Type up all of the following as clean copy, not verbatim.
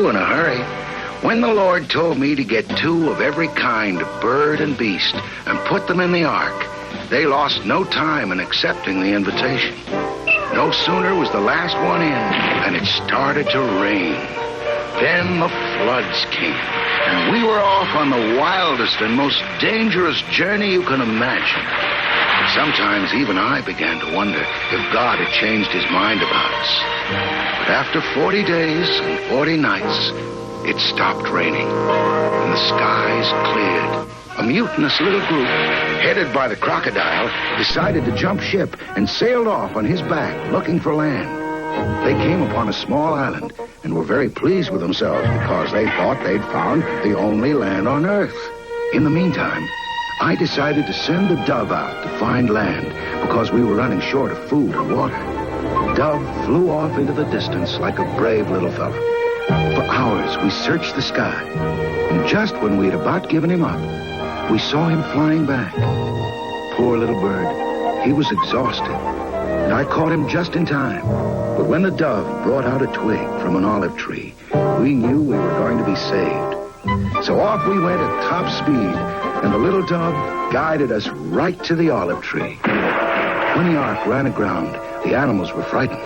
too in a hurry. When the Lord told me to get 2 of every kind of bird and beast and put them in the ark, they lost no time in accepting the invitation. No sooner was the last one in than it started to rain. Then the floods came, and we were off on the wildest and most dangerous journey you can imagine. Sometimes even I began to wonder if God had changed his mind about us. But after 40 days and 40 nights, it stopped raining, and the skies cleared. A mutinous little group, headed by the crocodile, decided to jump ship and sailed off on his back, looking for land. They came upon a small island and were very pleased with themselves because they thought they'd found the only land on Earth. In the meantime, I decided to send the dove out to find land because we were running short of food and water. The dove flew off into the distance like a brave little fellow. For hours, we searched the sky, and just when we'd about given him up, we saw him flying back. Poor little bird. He was exhausted, and I caught him just in time. But when the dove brought out a twig from an olive tree, we knew we were going to be saved. So off we went at top speed, and the little dove guided us right to the olive tree. When the ark ran aground, the animals were frightened.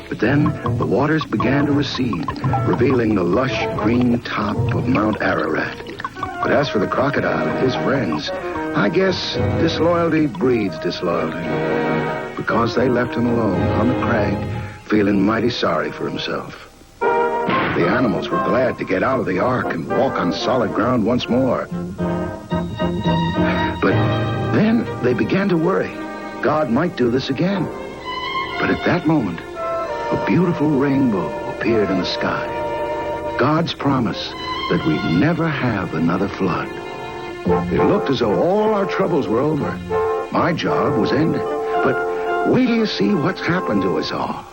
But then the waters began to recede, revealing the lush green top of Mount Ararat. But as for the crocodile and his friends, I guess disloyalty breeds disloyalty. Because they left him alone on the crag, feeling mighty sorry for himself. The animals were glad to get out of the ark and walk on solid ground once more. But then they began to worry. God might do this again. But at that moment, a beautiful rainbow appeared in the sky. God's promise that we'd never have another flood. It looked as though all our troubles were over. My job was ended. But wait till you see what's happened to us all.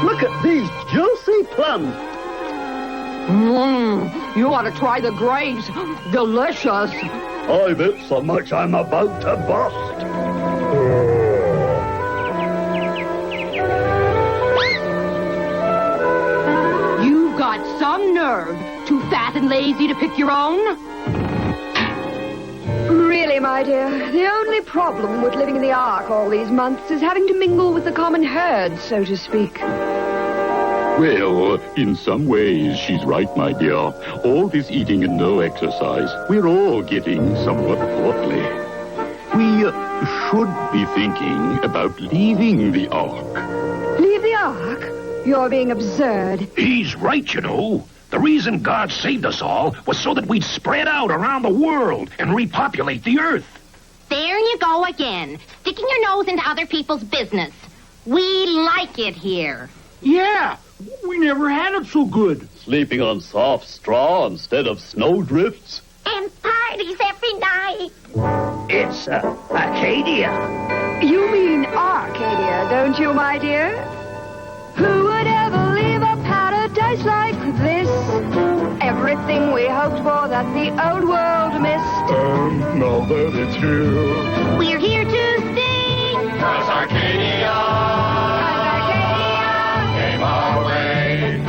Look at these juicy plums. You ought to try the grapes. Delicious. I've ate so much I'm about to burst. You've got some nerve. Too fat and lazy to pick your own? Really, my dear, the only problem with living in the ark all these months is having to mingle with the common herd, so to speak. Well, in some ways, she's right, my dear. All this eating and no exercise, we're all getting somewhat portly. We should be thinking about leaving the ark. Leave the ark? You're being absurd. He's right, you know. The reason God saved us all was so that we'd spread out around the world and repopulate the earth. There you go again, sticking your nose into other people's business. We like it here. Yeah, we never had it so good. Sleeping on soft straw instead of snowdrifts. And parties every night. It's Acadia. You mean Arcadia, don't you, my dear? Who would ever leave a paradise like this? Everything we hoped for that the old world missed. And now that it's here, We're here to sing. 'Cause Arcadia came our way.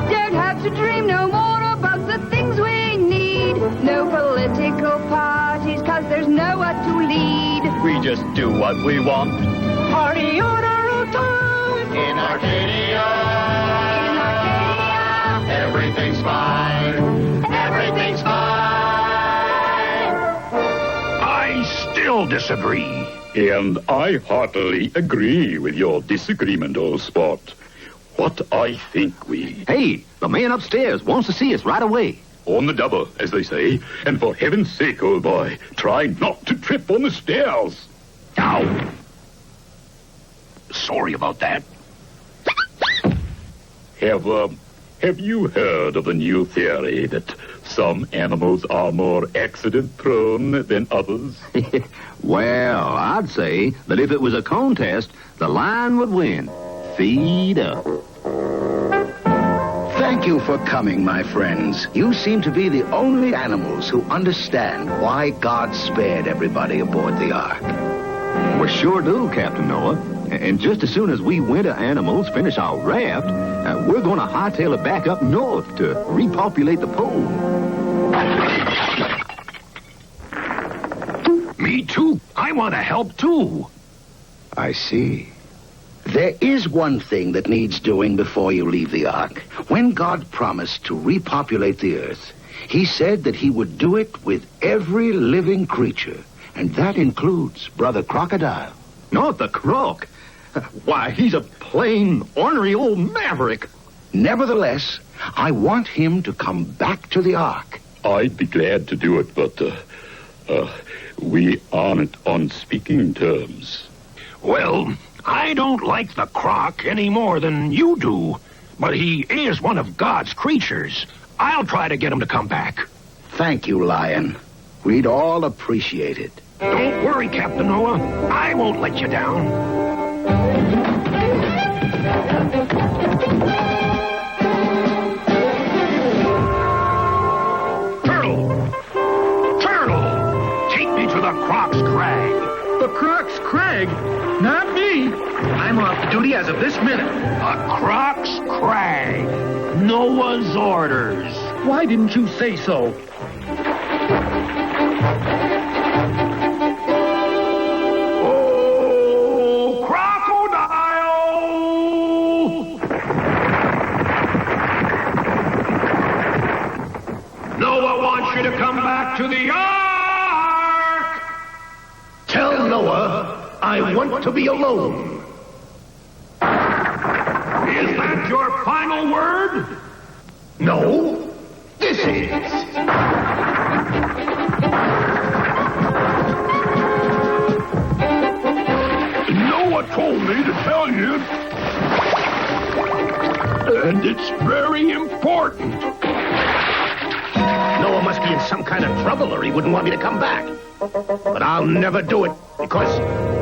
Don't have to dream no more about the things we need. No political parties, 'cause there's no one to lead. we just do what we want. Party on a road In Arcadia, everything's fine. Everything's fine. I still disagree. And I heartily agree with your disagreement, old sport. What I think we... Hey, the man upstairs wants to see us right away. On the double, as they say. And for heaven's sake, old boy, try not to trip on the stairs. Ow. Sorry about that. Have you heard of the new theory that some animals are more accident-prone than others? Well, I'd say that if it was a contest, the lion would win. Feed up. Thank Thank you for coming, my friends. You seem to be the only animals who understand why God spared everybody aboard the ark. We sure do, Captain Noah. And just as soon as we winter animals finish our raft, we're going to hightail it back up north to repopulate the pole. Me too. I want to help too. I see. There is one thing that needs doing before you leave the ark. When God promised to repopulate the earth, he said that he would do it with every living creature, and that includes Brother Crocodile. Not the croc. Why, he's a plain, ornery old maverick. Nevertheless, I want him to come back to the ark. I'd be glad to do it, but we aren't on speaking terms. Well, I don't like the croc any more than you do, but he is one of God's creatures. I'll try to get him to come back. Thank you, Lion. We'd all appreciate it. Don't worry, Captain Noah. I won't let you down. Turtle, take me to the Croc's Crag. The Croc's Crag? Not me. I'm off duty as of this minute. A Croc's Crag. Noah's orders. Why didn't you say so? Oh, crocodile! Noah wants you to come back to the ark. Tell Noah I want to be alone. Is that your final word? No, this is. Noah told me to tell you. And it's very important. Noah must be in some kind of trouble or he wouldn't want me to come back. But I'll never do it because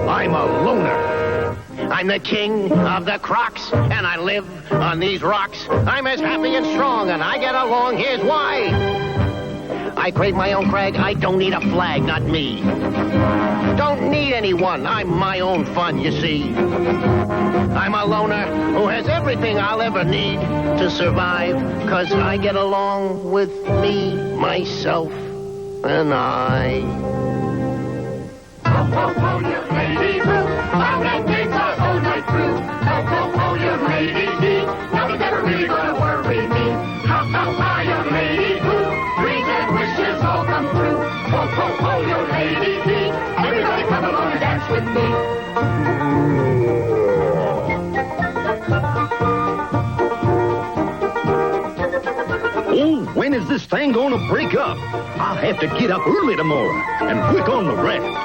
I'm a loner. I'm the king of the crocs, and I live on these rocks. I'm as happy and strong, and I get along. Here's why. I create my own crag. I don't need a flag, not me. Don't need anyone. I'm my own fun, you see. I'm a loner who has everything I'll ever need to survive, 'cause I get along with me, myself, and I. Ho, ho, ho, you lady boo. Loud and things are all night through. Ho, ho, ho, you lady bee. Nothing's ever really gonna worry me. Ho, ho, ho, you lady boo. Dreams and wishes all come true. Ho, ho, ho, you lady bee. Everybody come along and dance with me. Oh, when is this thing going to break up? I'll have to get up early tomorrow and work on the raft.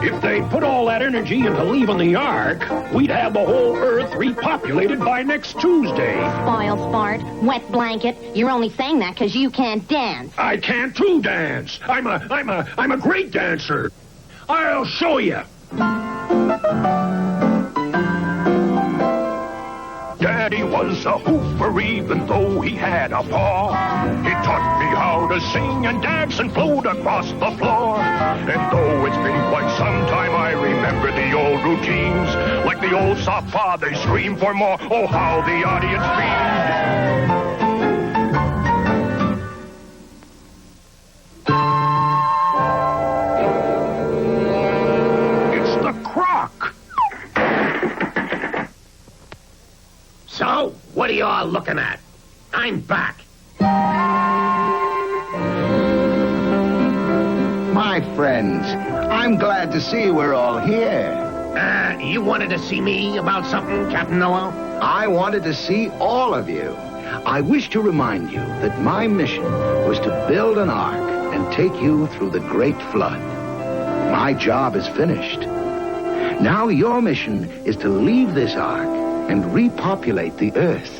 If they put all that energy into leaving the ark, we'd have the whole earth repopulated by next Tuesday. Spoiled sport, wet blanket. You're only saying that because you can't dance. I can't too dance. I'm a great dancer. I'll show you. Daddy was a hooper even though he had a paw. He taught me how to sing and dance and float across the floor. And though it's been quite some time, I remember the old routines. Like the old soft pa, they scream for more. Oh, how the audience screamed. It's the croc. So, what are you all looking at? I'm back. My friends, I'm glad to see we're all here. You wanted to see me about something, Captain Noah? I wanted to see all of you. I wish to remind you that my mission was to build an ark and take you through the great flood. My job is finished. Now your mission is to leave this ark and repopulate the earth.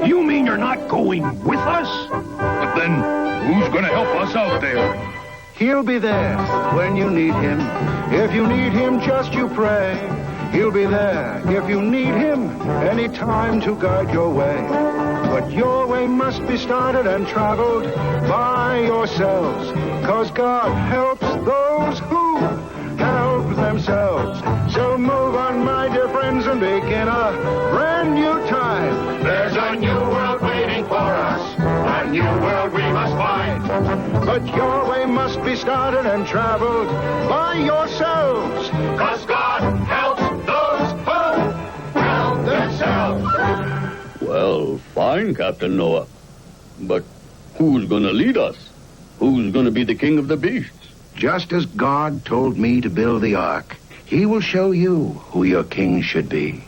You mean you're not going with us? But then, who's going to help us out there? He'll be there when you need him. If you need him, just you pray. He'll be there if you need him any time to guide your way. But your way must be started and traveled by yourselves, 'cause God helps those who help themselves. So move on, my dear friends, and begin a brand new time. There's a new world waiting for us, a new world we must find. But your way must be started and traveled by yourselves, 'Cause God helps those who help themselves. Well, fine, Captain Noah. But who's gonna lead us? Who's gonna be the king of the beasts? Just as God told me to build the ark, he will show you who your king should be.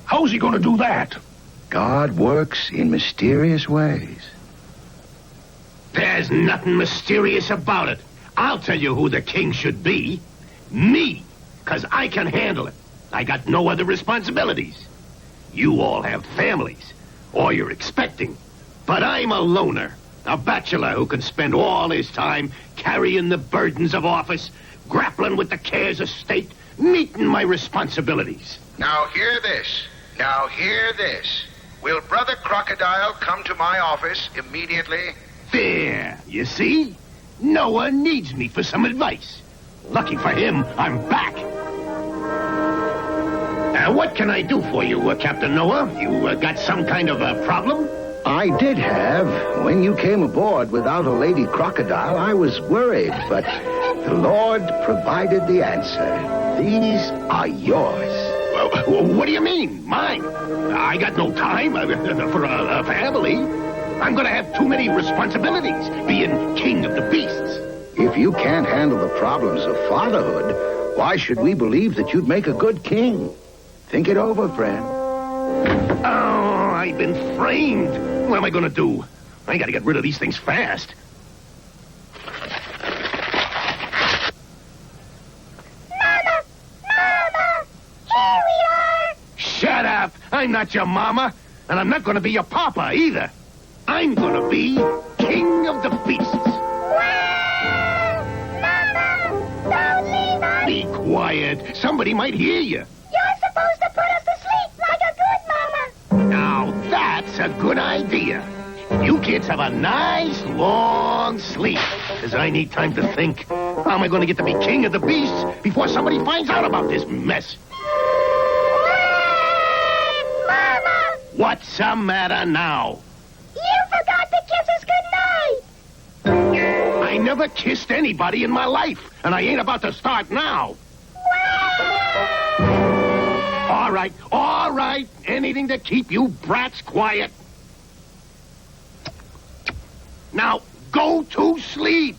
How's he gonna do that? God works in mysterious ways. There's nothing mysterious about it. I'll tell you who the king should be. Me. 'Cause I can handle it. I got no other responsibilities. You all have families, or you're expecting. But I'm a loner, a bachelor who can spend all his time carrying the burdens of office, grappling with the cares of state, meeting my responsibilities. Now hear this. Will Brother Crocodile come to my office immediately? There, you see? Noah needs me for some advice. Lucky for him, I'm back. What can I do for you, Captain Noah? You got some kind of a problem? I did have. When you came aboard without a lady crocodile, I was worried, but the Lord provided the answer. These are yours. What do you mean, mine? I got no time for a family. I'm going to have too many responsibilities, being king of the beasts. If you can't handle the problems of fatherhood, why should we believe that you'd make a good king? Think it over, friend. Oh, I've been framed. What am I going to do? I got to get rid of these things fast. Mama! Here we are! Shut up! I'm not your mama, and I'm not going to be your papa either. I'm going to be king of the beasts. Wow! Mama! Don't leave us! Be quiet. Somebody might hear you. You're supposed to put us to sleep like a good mama. Now, that's a good idea. You kids have a nice, long sleep, because I need time to think. How am I going to get to be king of the beasts before somebody finds out about this mess? Mama! What's the matter now? You forgot to kiss us goodnight. I never kissed anybody in my life, and I ain't about to start now. All right. Anything to keep you brats quiet. Now, go to sleep.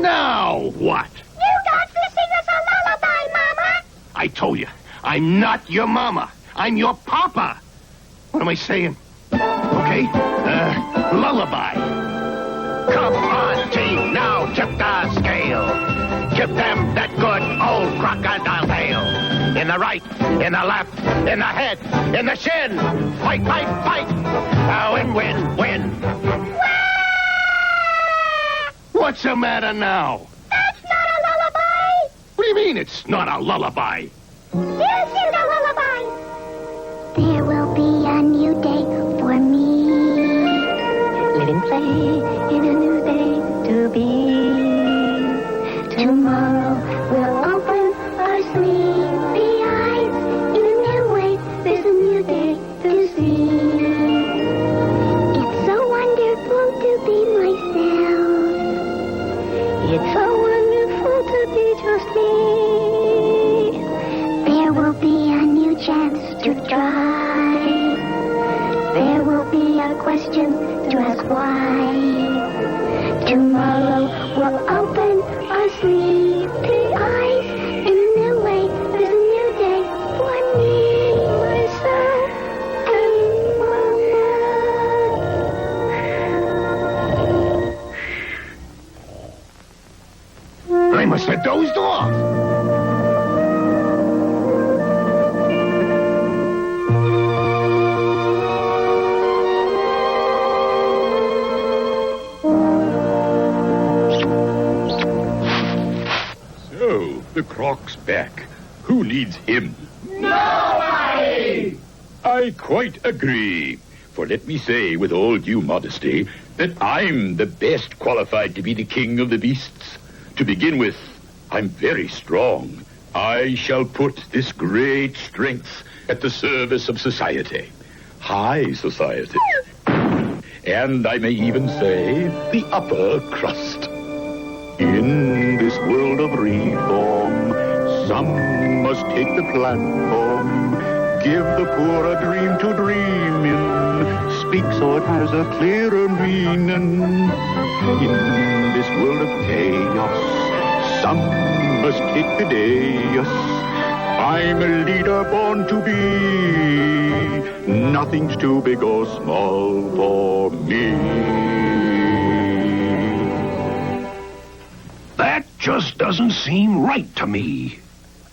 Now what? You got to sing us a lullaby, Mama. I told you, I'm not your mama. I'm your papa. What am I saying? Okay, lullaby. Come on, team, now tip the scale. Give them that good old crocodile tale. In the right, in the left, in the head, in the shin. Fight, fight, fight. Win. What's the matter now? That's not a lullaby. What do you mean it's not a lullaby? You sing the lullaby. There will be a new day for me. Live and play in a new day to be. Tomorrow we'll open our sleepy eyes. In a new way, there's a new day to see. It's so wonderful to be myself. It's so wonderful to be just me. There will be a new chance to try. There will be a question to ask why. Tomorrow we'll open our sleepy eyes. In a new way, there's a new day for me, myself, and I must have dozed off. back. Who needs him? Nobody! I quite agree. For let me say, with all due modesty, that I'm the best qualified to be the king of the beasts. To begin with, I'm very strong. I shall put this great strength at the service of society. High society. And I may even say the upper crust. In this world of reform, some must take the platform, give the poor a dream to dream in, speak so it has a clearer meaning. In this world of chaos, some must take the dais. I'm a leader born to be. Nothing's too big or small for me. That just doesn't seem right to me.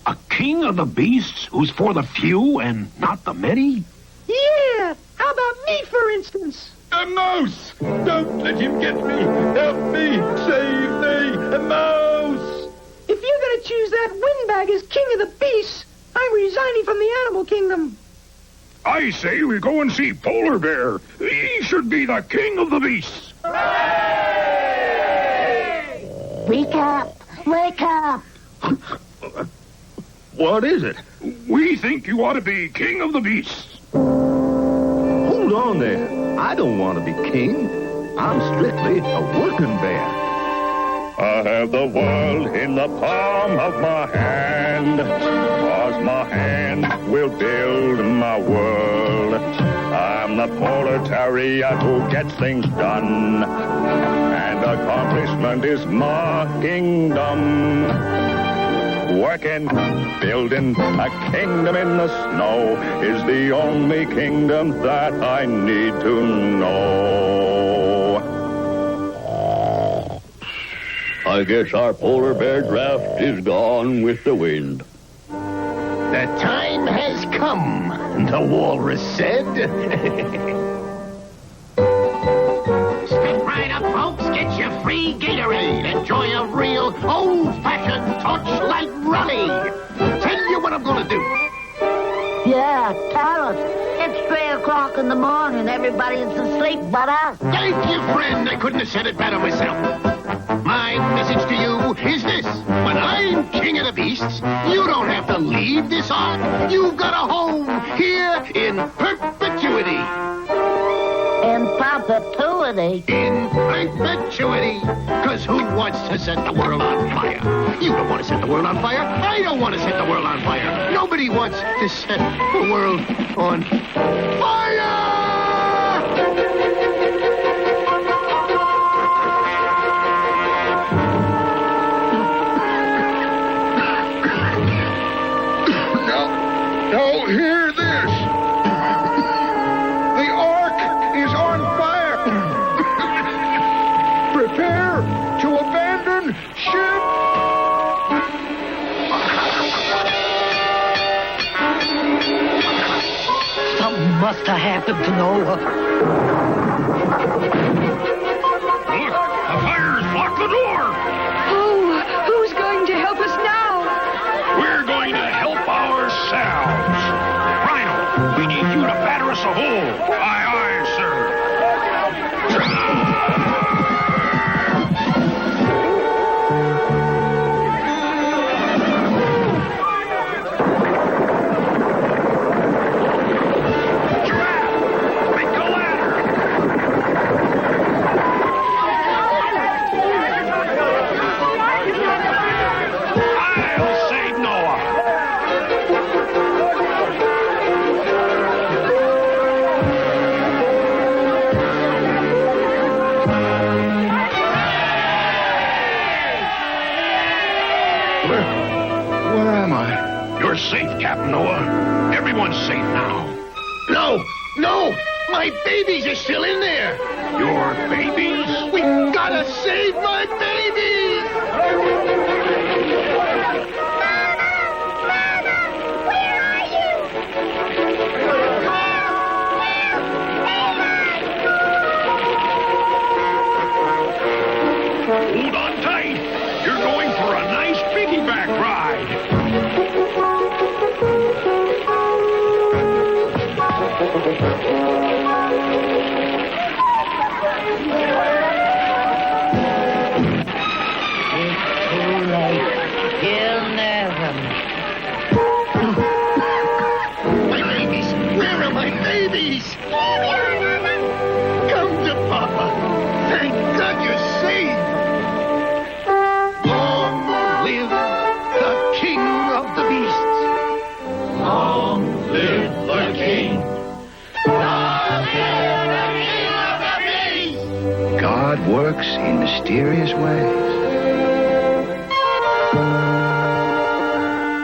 A king of the beasts who's for the few and not the many? Yeah, how about me, for instance? A mouse! Don't let him get me! Help me! Save me! A mouse! If you're going to choose that windbag as king of the beasts, I'm resigning from the animal kingdom. I say we go and see Polar Bear. He should be the king of the beasts. Wake up! Wake up! What is it? We think you ought to be king of the beasts. Hold on there. I don't want to be king. I'm strictly a working bear. I have the world in the palm of my hand, 'cause my hand will build my world. I'm the proletariat who gets things done, and accomplishment is my kingdom. Working, building a kingdom in the snow is the only kingdom that I need to know. I guess our polar bear draft is gone with the wind. The time has come, the walrus said. Step right up, folks. Get your free Gatorade. Enjoy a real old-fashioned torchlight rally. Tell you what I'm going to do. Yeah, tell us. It's 3 o'clock in the morning. Everybody's asleep but us. Thank you, friend. I couldn't have said it better myself. My message to you is this. When I'm king of the beasts, you don't have to leave this ark. You've got a home here in perpetuity. In perpetuity? In perpetuity. Because who wants to set the world on fire? You don't want to set the world on fire. I don't want to set the world on fire. Nobody wants to set the world on fire! Now, hear this. The ark is on fire. Prepare to abandon ship. Something must have happened to Noah. Look, the fire's blocked the door. Oh, who's going to help us now? We're going to help ourselves. Rhino, we need you to batter us a hole. Aye, aye, sir. Giraffe, bring the ladder. I'll save Noah. Where am I? You're safe, Captain Noah. Everyone's safe now. No! My babies are still in there! Your babies? We gotta save my babies! Hold on tight. You're going for a nice piggyback ride. My babies! Where are my babies? Come to Papa. Thank God you're safe. Long live the King of the Beasts. Long live the king. Long live the king of the beasts. God works in mysterious ways.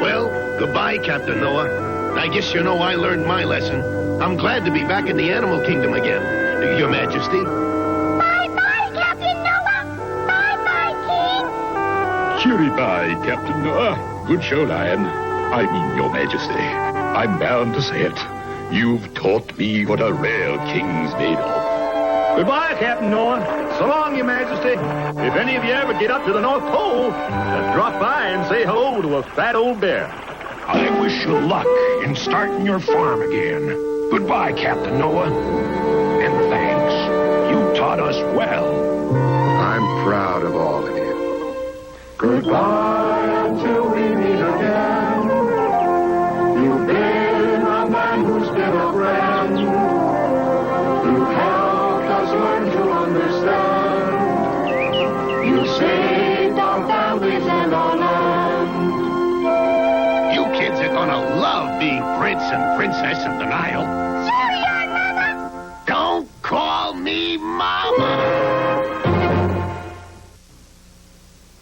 Well, goodbye, Captain Noah. I guess you know I learned my lesson. I'm glad to be back in the animal kingdom again, Your Majesty. Bye-bye, Captain Noah. Bye-bye, King. Cheery bye, Captain Noah. Good show, Lion. I mean, Your Majesty. I'm bound to say it. You've taught me what a real king's made of. Goodbye, Captain Noah. So long, Your Majesty. If any of you ever get up to the North Pole, drop by and say hello to a fat old bear. I wish you luck in starting your farm again. Goodbye, Captain Noah. And thanks. You taught us well. I'm proud of all of you. Goodbye until we meet again. You've been a man who's been a friend. You've helped us learn to understand. You saved our families and our land. You kids are gonna love being Prince and Princess of the Nile. Sure you are, Mama. Don't call me Mama.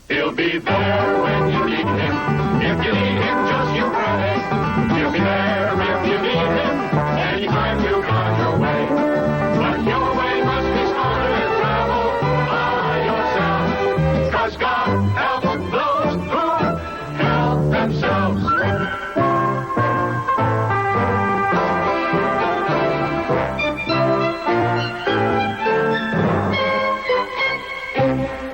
He'll be there when you need him. If you need him, just you pray. He'll be there.